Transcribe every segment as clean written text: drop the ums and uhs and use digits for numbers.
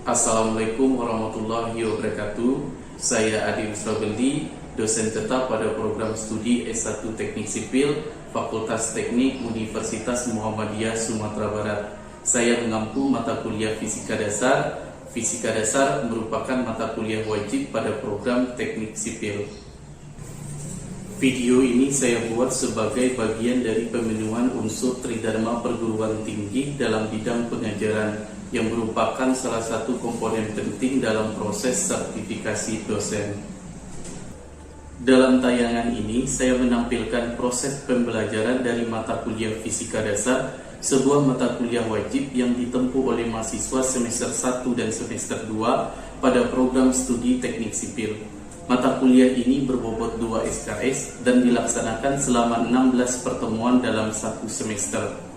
Assalamualaikum warahmatullahi wabarakatuh. Saya Adi Musrabeldi, dosen tetap pada program studi S1 Teknik Sipil, Fakultas Teknik Universitas Muhammadiyah Sumatera Barat. Saya mengampu mata kuliah Fisika Dasar. Fisika Dasar merupakan mata kuliah wajib pada program Teknik Sipil. Video ini saya buat sebagai bagian dari pemenuhan unsur Tridharma Perguruan Tinggi dalam bidang pengajaran, yang merupakan salah satu komponen penting dalam proses sertifikasi dosen. Dalam tayangan ini, saya menampilkan proses pembelajaran dari mata kuliah Fisika Dasar, sebuah mata kuliah wajib yang ditempuh oleh mahasiswa semester 1 dan semester 2 pada program studi Teknik Sipil. Mata kuliah ini berbobot 2 SKS dan dilaksanakan selama 16 pertemuan dalam satu semester.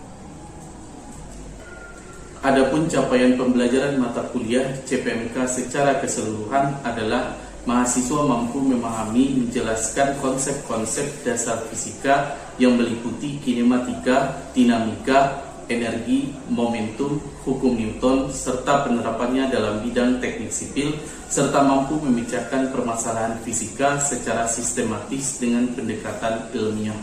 Adapun capaian pembelajaran mata kuliah CPMK secara keseluruhan adalah mahasiswa mampu memahami, menjelaskan konsep-konsep dasar fisika yang meliputi kinematika, dinamika, energi, momentum, hukum Newton, serta penerapannya dalam bidang teknik sipil, serta mampu memecahkan permasalahan fisika secara sistematis dengan pendekatan ilmiah.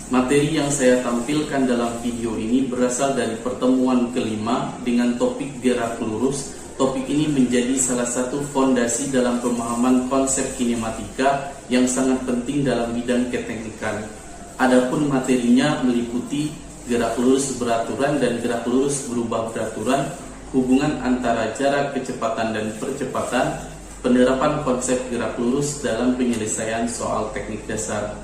Materi yang saya tampilkan dalam video ini berasal dari pertemuan kelima dengan topik gerak lurus. Topik ini menjadi salah satu fondasi dalam pemahaman konsep kinematika yang sangat penting dalam bidang keteknikan. Adapun materinya meliputi gerak lurus beraturan dan gerak lurus berubah beraturan, hubungan antara jarak kecepatan dan percepatan, penerapan konsep gerak lurus dalam penyelesaian soal teknik dasar.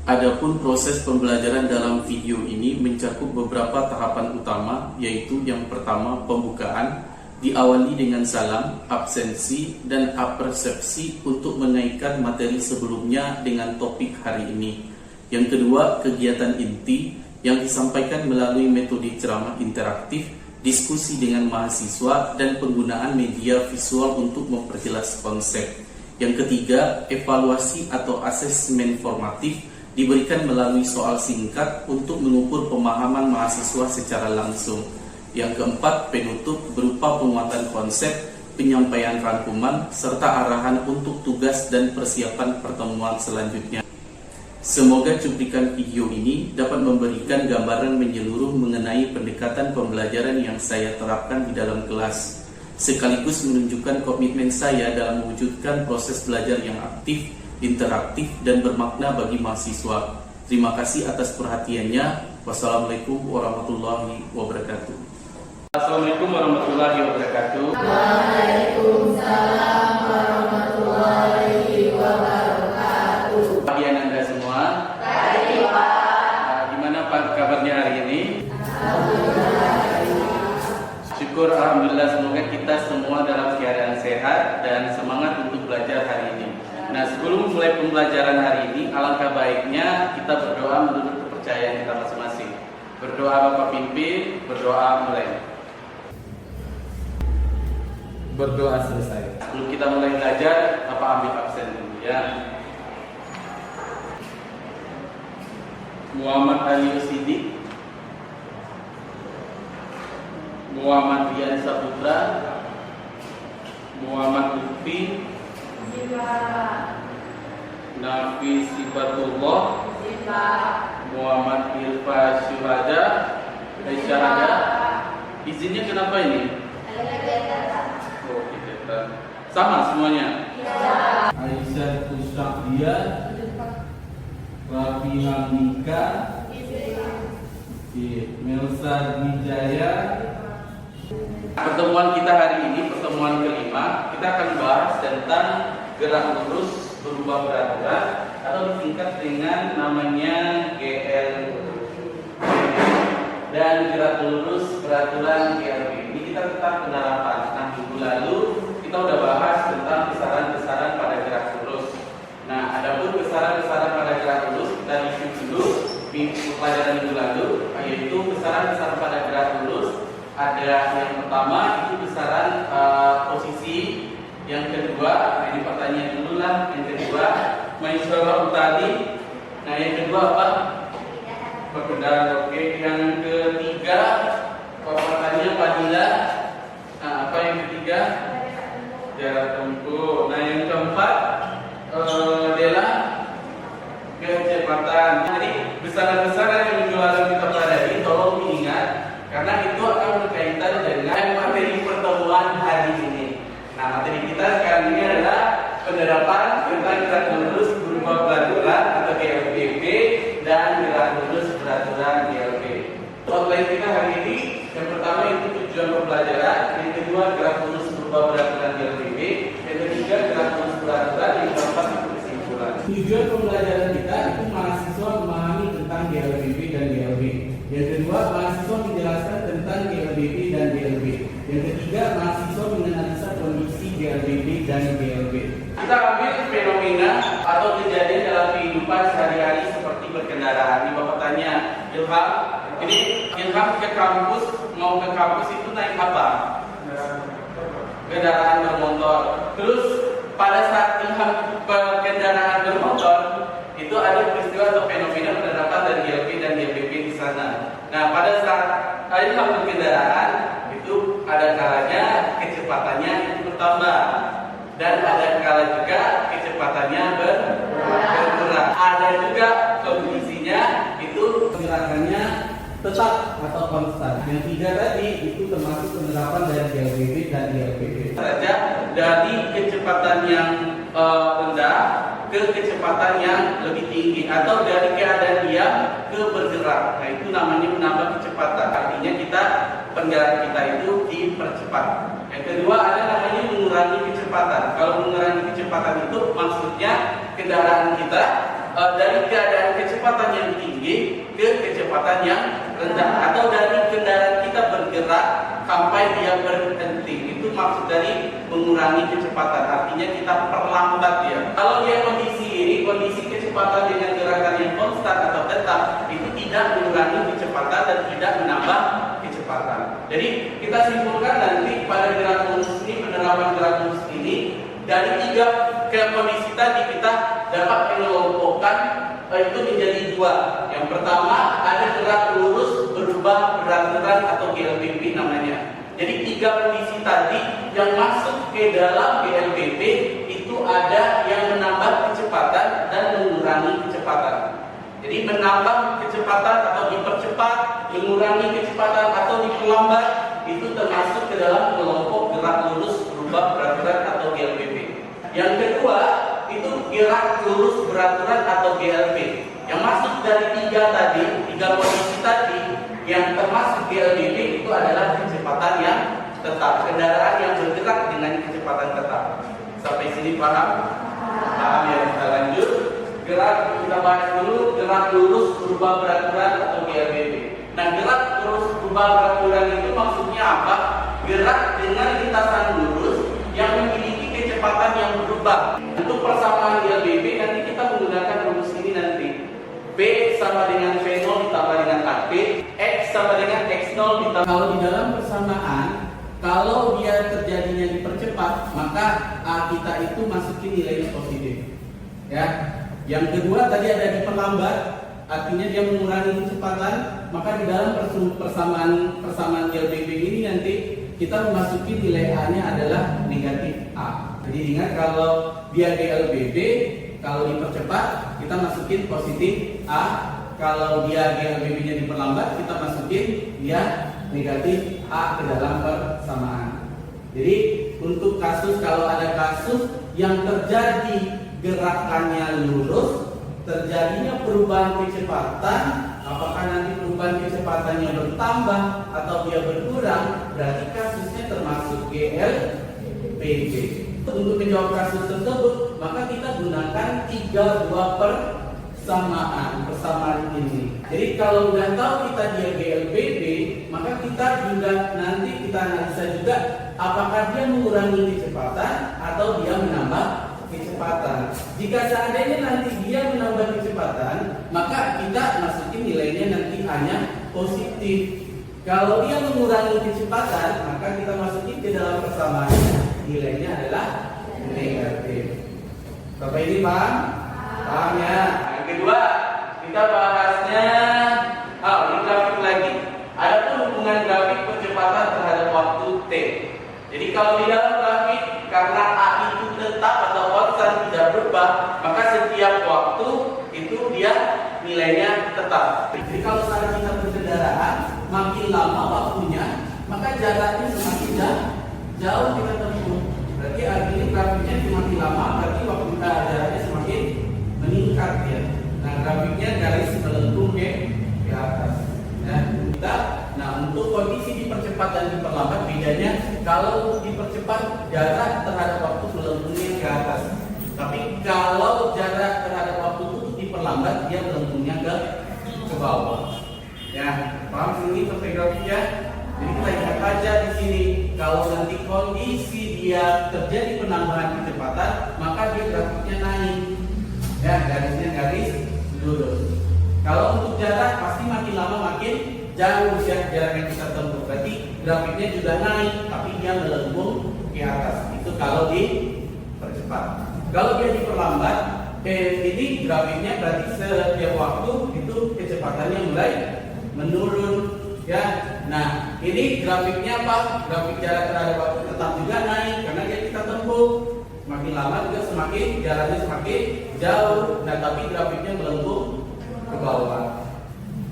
Adapun proses pembelajaran dalam video ini mencakup beberapa tahapan utama, yaitu yang pertama pembukaan, diawali dengan salam, absensi, dan apersepsi untuk menaikkan materi sebelumnya dengan topik hari ini. Yang kedua, kegiatan inti yang disampaikan melalui metode ceramah interaktif, diskusi dengan mahasiswa, dan penggunaan media visual untuk memperjelas konsep. Yang ketiga, evaluasi atau asesmen formatif diberikan melalui soal singkat untuk mengukur pemahaman mahasiswa secara langsung. Yang keempat, penutup berupa penguatan konsep, penyampaian rangkuman, serta arahan untuk tugas dan persiapan pertemuan selanjutnya. Semoga cuplikan video ini dapat memberikan gambaran menyeluruh mengenai pendekatan pembelajaran yang saya terapkan di dalam kelas, sekaligus menunjukkan komitmen saya dalam mewujudkan proses belajar yang aktif, interaktif, dan bermakna bagi mahasiswa. Terima kasih atas perhatiannya. Wassalamualaikum warahmatullahi wabarakatuh. Assalamualaikum warahmatullahi wabarakatuh. Waalaikumsalam warahmatullahi wabarakatuh. Pagi Anda semua. Baik, Pak. Gimana Pak kabarnya hari ini? Alhamdulillah. Syukur alhamdulillah, semoga kita semua dalam keadaan sehat dan semangat untuk belajar hari ini. Nah, sebelum mulai pembelajaran hari ini, alangkah baiknya kita berdoa menurut kepercayaan kita masing-masing. Berdoa Bapak pimpin, berdoa mulai. Berdoa selesai. Sebelum kita mulai belajar, Bapak ambil absen dulu ya. Muhammad Ali Siddiq, Muhammad Rian Saputra, Muhammad Lutfi, Nafi Sibatullah, Muhammad Irfa Syuhada, Syahada. Izinnya kenapa ini? Oh, kita sama semuanya. Aisyah Kusakdia, Rafi Hamika, Melsa Wijaya. Pertemuan kita hari ini, pertemuan kelima, kita akan bahas tentang gerak lurus berubah beraturan atau disingkat dengan namanya GL, dan gerak lurus beraturan GLB. Ini kita tentang penerapan. Nah, minggu lalu kita udah bahas tentang besaran-besaran pada gerak lurus. Nah, adapun besaran-besaran pada gerak lurus kita review dulu di pelajaran minggu lalu, yaitu besaran-besaran pada gerak lurus. Ada yang pertama itu besaran posisi, yang kedua, nah ini pertanyaan dulu lah, yang kedua Maisarah tadi. Nah yang kedua apa? Perpindahan. Oke, yang ketiga pertanyaannya Fadila. karena itu akan berkaitan dengan materi pertemuan hari ini. Nah, materi kita sekarang ini adalah penerapan tentang gerak lurus berupa peraturan atau GLBB dan gerak lurus peraturan GLB. Outline kita hari ini yang pertama itu tujuan pembelajaran, yang kedua gerak lurus berupa peraturan GLBB, yang ketiga gerak lurus peraturan, yang keempat itu kesimpulan. Tujuan pembelajaran kita itu mahasiswa memahami tentang GLBB dan GLB. Yang kedua, mahasiswa menjelaskan tentang GLBB dan GLB. Yang ketiga, mahasiswa menganalisa kondisi GLBB dan GLB. Kita ambil fenomena atau kejadian dalam kehidupan sehari-hari seperti berkendaraan. Ini Bapak tanya, Ilham, ini Ilham ke kampus, mau ke kampus itu naik apa? Kendaraan bermotor. Terus pada saat Ilham kendaraan bermotor, itu ada peristiwa atau fenomena penerapan dari GLB dan GLBB di sana. Nah, pada saat Ilham berkendaraan, itu ada kalanya kecepatannya itu bertambah dan ada kala juga kecepatannya berkurang. Ada juga kondisinya itu gerakannya tetap atau konstan. Yang tiga tadi itu termasuk penerapan dari GLBB dan GLBB. Saja dari kecepatan yang rendah ke kecepatan yang lebih tinggi atau dari keadaan diam ke bergerak. Nah, itu namanya menambah kecepatan. Artinya penggerakan kita itu dipercepat. Yang kedua ada namanya mengurangi kecepatan. Kalau mengurangi kecepatan itu maksudnya kendaraan kita dari keadaan kecepatan yang tinggi ke kecepatan yang rendah atau dari kendaraan kita bergerak sampai dia berhenti. Itu maksud dari mengurangi kecepatan. Artinya kita perlambat ya. Kalau dia kondisi kecepatan dengan gerakan yang konstan atau tetap itu tidak mengurangi kecepatan dan tidak menambah kecepatan. Jadi kita simpulkan nanti pada gerak lurus ini, penerapan gerak lurus ini dari tiga kondisi tadi kita dapat mengelompokkan itu menjadi dua. Yang pertama ada gerak lurus berubah peraturan atau GLBB namanya. Jadi tiga kondisi tadi yang masuk ke dalam GLBB itu ada yang menambah kecepatan dan mengurangi kecepatan. Jadi menambah kecepatan atau dipercepat, mengurangi kecepatan atau diperlambat itu termasuk ke dalam kelompok gerak lurus berubah peraturan atau GLBB. Yang kedua itu gerak lurus beraturan atau GLB. Yang masuk dari tiga kondisi tadi yang termasuk GLBB itu adalah kecepatan yang tetap, kendaraan yang bergerak dengan kecepatan tetap. Sampai sini paham? Paham ya, kita lanjut. Kita bahas dulu gerak lurus berubah peraturan atau GLBB. Nah, gerak lurus berubah peraturan itu maksudnya apa? Gerak dengan lintasan lurus yang memiliki kecepatan yang berubah. Untuk persamaan GLBB nanti kita menggunakan rumus ini nanti. B sama dengan V0 ditambah dengan AB, X sama dengan X0 ditambah. Kalau di dalam persamaan, kalau dia terjadinya dipercepat, maka A kita itu masukin nilainya positif. Ya. Yang kedua tadi ada diperlambat, artinya dia mengurangi kecepatan, maka di dalam persamaan GLBB ini nanti kita memasuki nilai A-nya adalah negatif A. Jadi ingat kalau dia GLBB, kalau dipercepat kita masukin positif A, kalau dia GLBB-nya diperlambat kita masukin dia negatif A ke dalam persamaan. Jadi untuk kalau ada kasus yang terjadi gerakannya lurus, terjadinya perubahan kecepatan, apakah nanti perubahan kecepatannya bertambah atau dia berkurang, berarti kasusnya termasuk GLBB. Untuk menjawab kasus tersebut, maka kita gunakan 3 buah persamaan ini. Jadi kalau udah tahu kita dia GLBB, maka kita juga nanti kita analisa juga apakah dia mengurangi kecepatan atau dia menambah kecepatan. Jika seandainya nanti dia menambah kecepatan, maka kita masukin nilainya nanti hanya positif. Kalau dia mengurangi kecepatan, maka kita masukin ke dalam persamaan, nilainya adalah negatif. Sampai ini paham? Paham ya? Yang kedua, kita bahasnya ini grafik lagi. Ada tuh hubungan grafik percepatan terhadap waktu T. Jadi kalau di dalam grafik karena A itu tetap atau konstan tidak berubah, maka setiap waktu itu dia nilainya tetap. Jadi kalau saat kita berkendaraan, makin lama waktunya, maka jaraknya semakin jauh kita tempuh. Berarti artinya grafiknya semakin lama, berarti waktu jaraknya semakin meningkat ya. Nah, grafiknya garis melengkung ke atas. Ya, nah untuk kondisi dipercepat dan diperlambat bedanya, kalau untuk dipercepat jarak terhadap waktu melengkungnya ke atas. Tapi kalau jarak terhadap waktu itu diperlambat, dia melengkungnya ke bawah. Ya, paham sini sampai grafiknya? Jadi kita ingat aja di sini, kalau nanti kondisi dia terjadi penambahan kecepatan, maka dia grafiknya naik. Ya, garisnya garis lurus. Kalau untuk jarak pasti makin lama makin jauh ya jarak yang kita tempuh. Berarti grafiknya juga naik, tapi dia melengkung ke atas. Itu kalau dipercepat. Kalau dia diperlambat, ini grafiknya berarti setiap waktu itu kecepatannya mulai menurun ya. Nah, ini grafiknya apa? Grafik jarak terhadap waktu tetap juga naik karena dia kita tempuh. Semakin lama juga semakin jaraknya semakin jauh. Nah, tapi grafiknya melengkung ke bawah.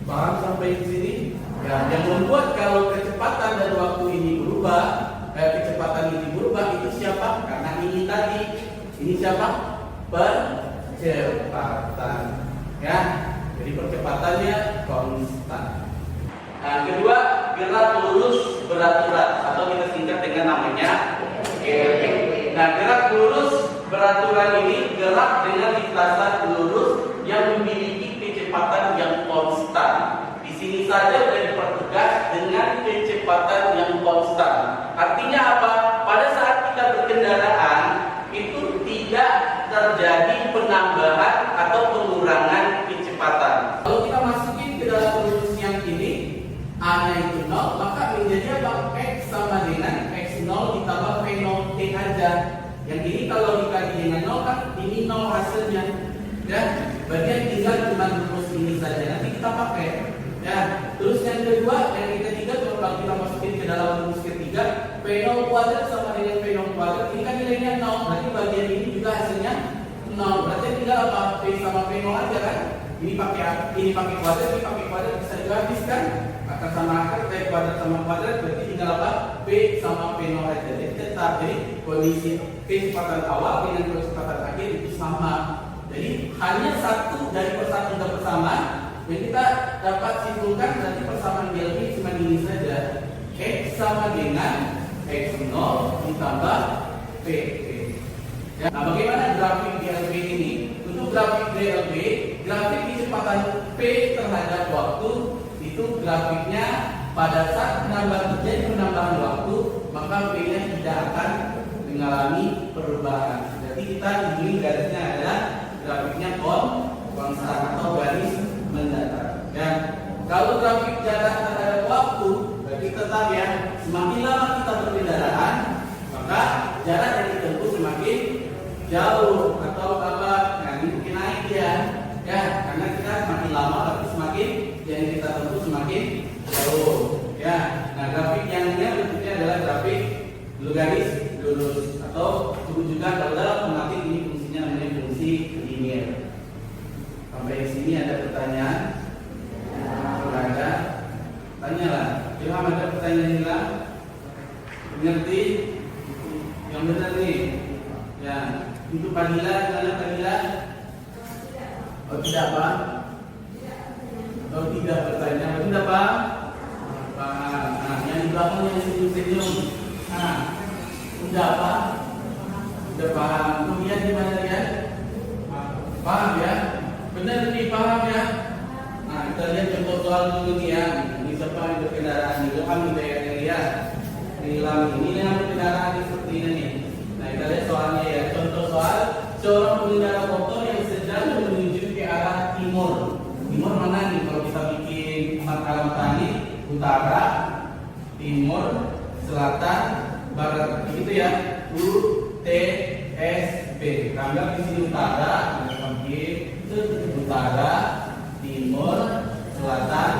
Paham sampai di sini? Ya, yang membuat kalau kecepatan dan waktu ini berubah, kecepatan ini berubah itu siapa? Karena ini tadi. Ini siapa? Percepatan. Ya. Jadi percepatannya konstan. Nah, kedua, gerak lurus beraturan atau kita singkat dengan namanya GLB. Nah, gerak lurus beraturan ini gerak dengan lintasan lurus yang memiliki kecepatan yang konstan. Di sini saja sudah dipertegas dengan kecepatan yang konstan. Artinya apa? Pada saat kita berkendaraan itu tidak terjadi penambahan atau pengurangan kecepatan. Kalau kita masukin ke dalam rumus yang ini, A-nya itu 0, maka menjadi apa? X sama dengan X0 ditambah V0 T aja. Yang ini kalau dikali dengan 0 kan ini 0 hasilnya. Ya, bagian tinggal cuma rumus ini saja. Nanti kita pakai. Ya, terus yang kedua, yang ketiga kalau kita masukin ke dalam rumus ketiga, V0 kuadrat sama dengan V0 kuadrat, ini kan nilainya 0. Berarti bagian ini juga hasilnya 0. Berarti tinggal apa? V sama V0 aja kan? Ini pakai kuadrat, ini pakai kuadrat bisa dihabiskan. Akar sama akar, V kuadrat sama kuadrat, berarti tinggal apa? V sama V0 aja. Jadi tetap, jadi kondisi kecepatan awal dengan kecepatan akhir itu sama. Jadi hanya satu dari persatuan ke persamaan yang kita dapat simpulkan berarti persamaan GLB cuma ini saja. X sama dengan X0 ditambah VV. Ya. Nah, bagaimana grafik GLB ini? Untuk grafik GLB, grafik kecepatan P terhadap waktu itu grafiknya pada saat terjadi penambahan waktu, maka P-nya tidak akan mengalami perubahan. Jadi kita ini garisnya adalah grafiknya konstan atau garis mendatar. Dan kalau grafik jarak terhadap waktu, berarti tetap ya, semakin lama kita berkendaraan, maka jarak yang ditempuh semakin jauh atau apa? Nah, ini mungkin naik ya, karena kita semakin lama, berarti semakin yang kita tempuh semakin jauh. Ya, nah grafik yang ini bentuknya adalah grafik garis lurus atau juga kalau dalam matematik ini fungsinya namanya fungsi linear. Sampai di sini ada pertanyaan? Kalau ada, tanyalah. Ilham, ada pertanyaan Ilham? Mengerti? Yang benar nih. Ya, untuk Fadila, gimana Fadila? Oh tidak Pak? Oh tidak pertanyaan, tidak Pak? Paham. Nah, yang di belakang yang senyum-senyum. Nah, udah Pak? Udah paham. Kemudian gimana dia? Paham ya? Benar nih, paham ya? Nah, kita lihat contoh soal dulu nih ya. Ini siapa yang berkendaraan? Ilham nih kayaknya ya. Ilham ini yang berkendaraan seperti ini nih. Nah, kita lihat soalnya ya. Contoh soal seorang pengendara motor yang sedang menuju ke arah timur. Timur mana nih? Kalau kita bikin makalah tani, utara, timur, selatan, barat. Begitu ya. U T S B. Tanggal di sini utara, utara, timur, selatan,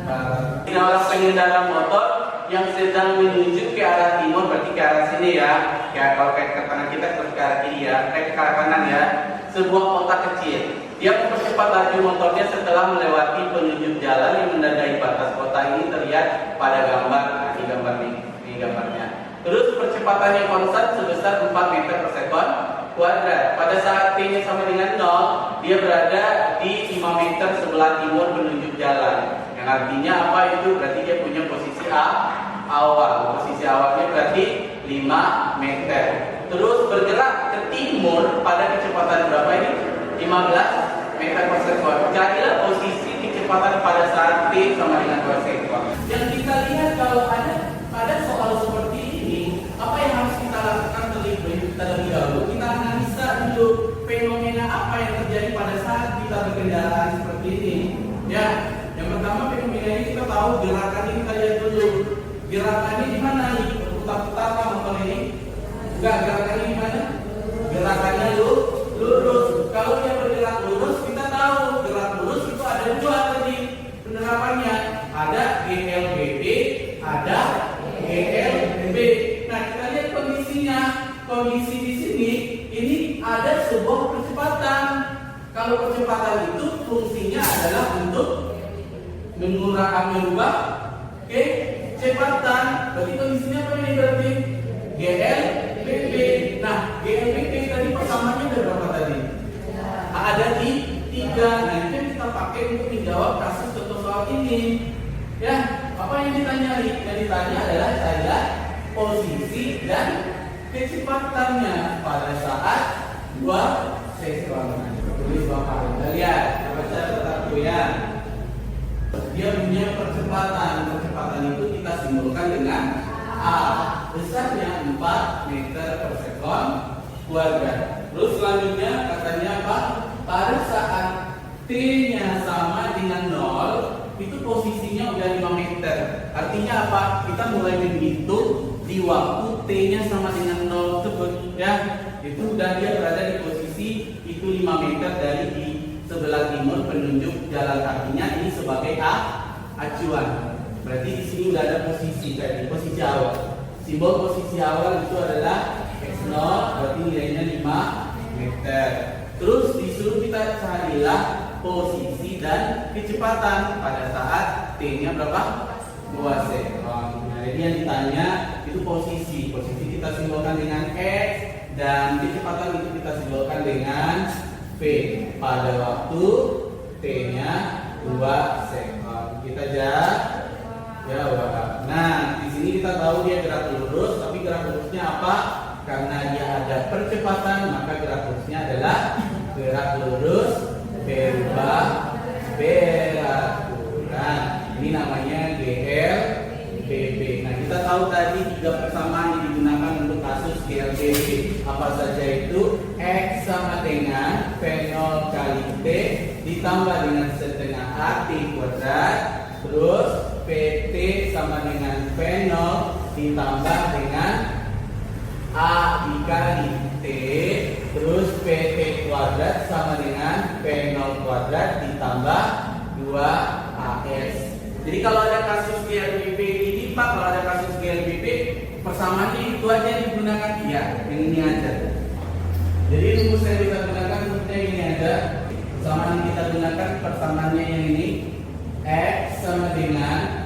barat. Ini orang pengendara motor yang sedang menuju ke arah timur, berarti ke arah sini ya. Ya, kalau kayak ke kanan kita terus ke arah kiri ya, ke arah kanan ya. sebuah kota kecil. Dia mempercepat laju motornya setelah melewati penunjuk jalan yang menandai batas kota. Ini terlihat pada gambar. Nah, ini gambarnya. Terus percepatannya konstan sebesar 4 meter per sekon kuadrat. Pada saat T-nya sama dengan 0, dia berada di 5 meter sebelah timur penunjuk jalan. Yang artinya apa itu? Berarti dia punya posisi awal. Posisi awalnya berarti 5 meter. Terus bergerak ke timur pada kecepatan berapa ini? 15 meter per sekon. Carilah posisi kecepatan pada saat T sama dengan 2 sekon. Yang kita lihat kalau ada soal seperti ini, apa yang harus kita lakukan terlebih dahulu? Kita analisa dulu fenomena apa yang terjadi pada saat kita berkendaraan seperti ini. Ya, yang pertama fenomena ini kita tahu gerakan ini kita lihat dulu. Gerakannya di mana nih? Berputar-putar kan motor ini? Enggak, gerakannya di mana? Gerakannya lurus. Kalau dia bergerak lurus, kita tahu gerak lurus itu ada dua tadi penerapannya. Ada GLBB, ada GLBB. Nah, kita lihat kondisinya. Kondisi di sini ini ada sebuah percepatan. Kalau percepatan itu fungsinya adalah untuk merubah kecepatan. Berarti kondisinya apa ini berarti? GLBB. Nah, GLBB tadi persamaannya ada berapa tadi? Ada di 3. Nah, itu yang kita pakai untuk menjawab kasus contoh soal ini. Ya, apa yang ditanya? Yang ditanya adalah saya posisi dan kecepatannya pada saat 2 sekon. Tulis Bapak. Kita lihat, baca satu ya. Dia punya percepatan. Percepatan itu kita simbolkan dengan A. Besarnya 4 meter per sekon kuadrat. Terus selanjutnya katanya apa? Pada saat T-nya sama dengan 0, itu posisinya udah 5 meter. Artinya apa? Kita mulai menghitung di waktu T-nya sama dengan 0 tersebut ya. Itu udah dia berada di posisi itu 5 meter dari di sebelah timur penunjuk jalan. Artinya ini sebagai acuan. Berarti di sini udah ada posisi tadi, posisi awal. Simbol posisi awal itu adalah X0, berarti nilainya 5 meter. Terus disuruh kita carilah posisi dan kecepatan pada saat T-nya berapa? 2 sekon. Nah, jadi yang ditanya itu posisi. Posisi kita simbolkan dengan X dan kecepatan itu kita simbolkan dengan V pada waktu T-nya 2 sekon. Kita jawab. Nah, di sini kita tahu dia gerak lurus, tapi gerak lurusnya apa? Karena dia ada percepatan, maka gerak lurusnya adalah gerak lurus berubah beraturan. Ini namanya GLBB. Nah, kita tahu tadi 3 persamaan yang digunakan untuk kasus GLBB. Apa saja itu? X sama dengan V0 kali T ditambah dengan setengah A T kuadrat. Terus PT sama dengan V0 ditambah dengan A dikali T. Terus PT kuadrat sama dengan V0 kuadrat ditambah 2AS. Jadi kalau ada kasus GLBB ini Pak, kalau ada kasus GLBB persamaannya itu aja digunakan ya, yang ini aja. Jadi rumus yang kita gunakan seperti ini ada. Persamaan yang kita gunakan persamaannya yang ini. X sama dengan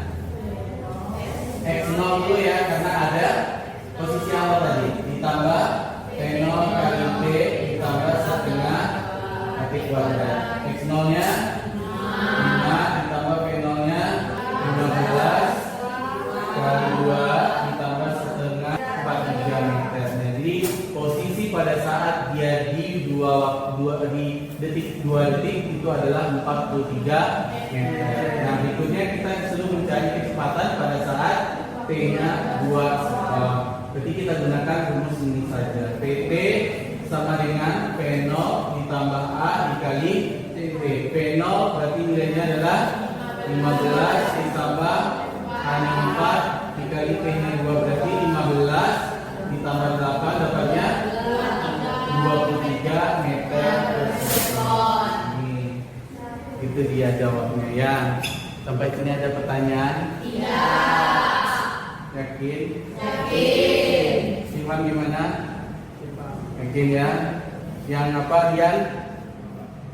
X0 dulu ya, karena ada posisi awal tadi ditambah V0 kali T ditambah setengah A T kuadrat. X0 nya 5 ditambah V0 nya 15 kali 2 ditambah setengah 43 meter. Jadi posisi pada saat dia di detik 2 detik itu adalah 43 meter. Nah, berikutnya kita disuruh mencari kecepatan pada saat T-nya 2 sekon. Berarti kita gunakan rumus ini saja. PT sama dengan V0 ditambah A dikali TV. V0 berarti nilainya adalah 15 ditambah hanya 4 dikali T-nya 2, berarti 15 ditambah 8 dapatnya 23 meter per sekon. Itu dia jawabnya ya. Sampai sini ada pertanyaan? Iya. Yakin? Yakin. Sivan gimana? Yakin ya? Yang apa Rian?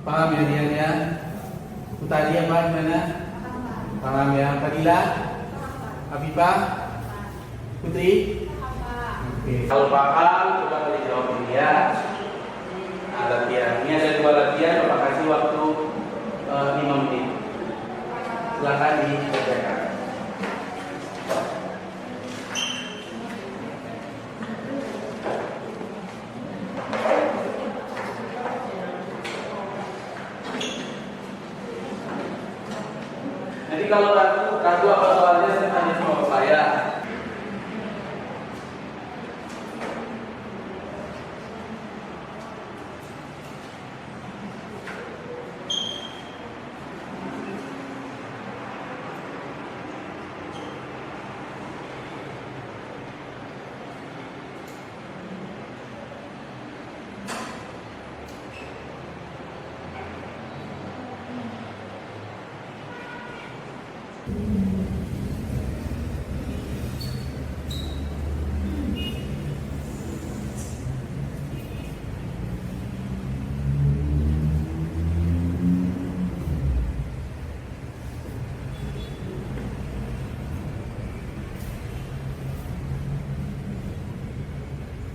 Paham ya Rian ya? Utalia paham mana? Paham ya. Fadila? Habibah? Putri? Oke. Kalau paham coba kalian jawab ini ya. Nah, latihan. Ini ada 2 latihan. Bapak kasih waktu 5 menit. Silakan dikerjakan. Nanti kalau ragu apa soalnya saya tanya sama bapak ya.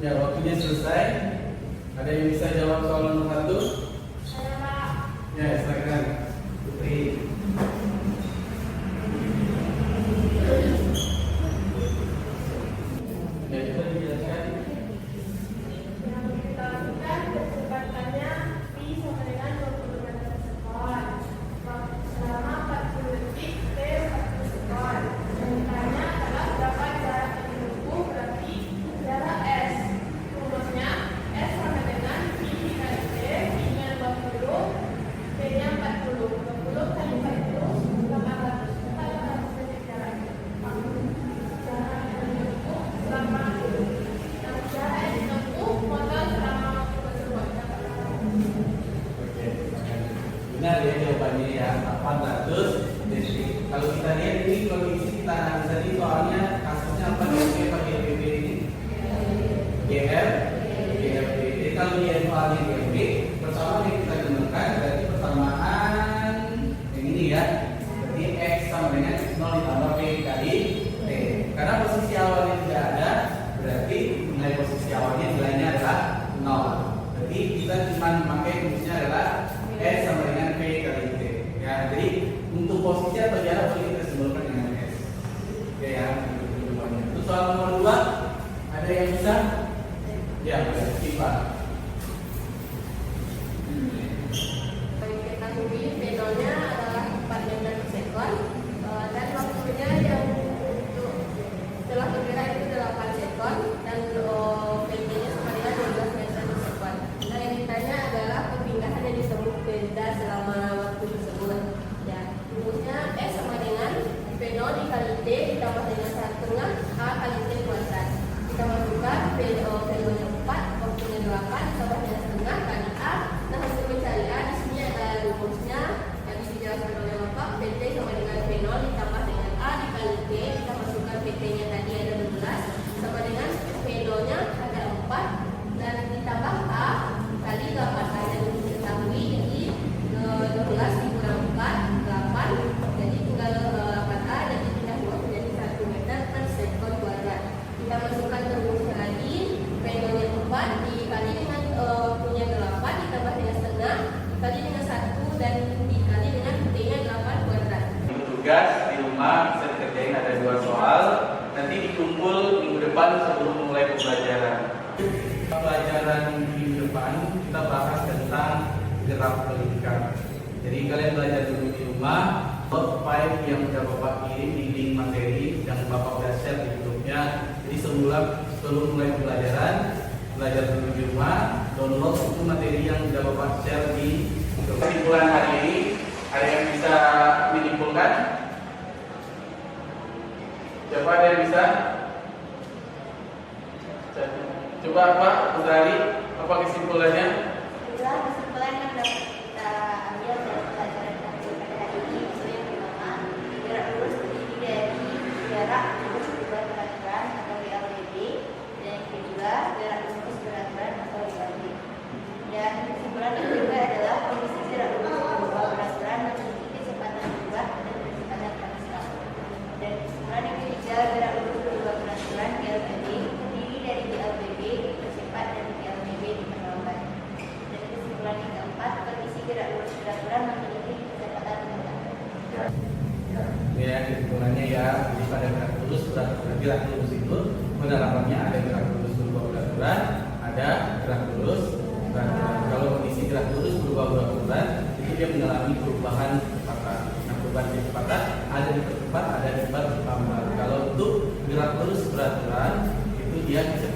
Ya, waktunya selesai. Ada yang bisa jawab soal nomor 1? Saya Pak. Ya, silakan. Putri. Ya, bisa dijelaskan. Yang kita lakukan kecepatannya V sama dengan 20 meter per sekon. Selama 40 detik T 40 sekon. Yang ditanya adalah berapa jarak yang ditempuh, berarti jarak S. Rumusnya S sama dengan V dikali T, V-nya 20, T-nya 40. 20 kali 40, 800. Kita 800 detik jaraknya. Jarak yang ditempuh selama jarak yang ditempuh modal selama waktu tersebut. Oke. Benar ya jawabannya ya, 800 detik. Kalau kita lihat ini kondisi kita analisa ini soalnya kasusnya apa nih Pak GLB ini? GR, GLB. Jadi kalau dia soalnya GLB, pertama yang kita gunakan berarti persamaan yang ini ya. Berarti X sama dengan X0 ditambah P kali T. Karena posisi awalnya tidak ada, berarti nilai posisi awalnya nilainya adalah 0. Berarti kita cuma memakai rumusnya adalah S sama dengan P kali T. Ya, jadi untuk posisi atau jarak boleh kita simbolkan dengan S. Oke ya, untuk soal nomor 2 ada yang bisa? Ya, Pak. Diketahui V0-nya adalah 4 meter per sekon dan waktunya yang untuk setelah bergerak itu 8 sekon dan VT-nya sama dengan 12 meter per sekon. Nah, yang ditanya adalah perpindahan yang ditempuh benda selama waktu tersebut. Ya, rumusnya S sama dengan V0 dikali T ditambah dengan 1/2 A kali T kuadrat. Kita masukkan V0-nya 4, waktunya 8 ditambah dengan setengah kali A. Nah, hasil pencarian di sini ada rumusnya tadi dijelaskan oleh Bapak. PT sama dengan V0 ditambah dengan A dikali T. Kita masukkan PT-nya tadi ada 12 sama dengan V0-nya ada 4 dan ditambah A kali 8. Yang diketahui jadi 12 dikurang 4 8, jadi tinggal 8A dan dipindah 2 menjadi 1 meter per sekon kuadrat. Kita masukkan ke rumusnya lagi, V0-nya 4 dikali dengan waktunya 8 ditambah dengan setengah dikali dengan 1 dan dikali dengan T-nya 8 kuadrat. Untuk tugas di rumah bisa dikerjain ada 2 soal. Nanti dikumpul minggu depan sebelum mulai pembelajaran. Pelajaran minggu depan kita bahas tentang gerak pendidikan. Jadi kalian belajar dulu di rumah. File yang sudah Bapak kirim di link materi yang Bapak sudah share di grupnya. Jadi sebelum mulai pembelajaran, belajar dulu di rumah, download itu materi yang sudah Bapak share di grup. Kesimpulan hari ini, ada yang bisa menyimpulkan? Coba ada yang bisa? Coba Pak Putari, apa kesimpulannya? Itulah kesimpulan yang dapat kita ambil dari pelajaran pada hari ini. Itu yang pertama, gerak lurus terdiri dari gerak lurus berat berat atau GLBB, dan yang kedua gerak lurus berat berat atau GLB. Dan gerak lurus itu penerapannya ada gerak lurus berubah berat, ada gerak lurus berat. Kalau kondisi gerak lurus berubah berat itu dia mengalami perubahan kecepatan. Nah, perubahan kecepatan ada di percepat, ada di perlambat. Kalau untuk gerak lurus berat itu dia bisa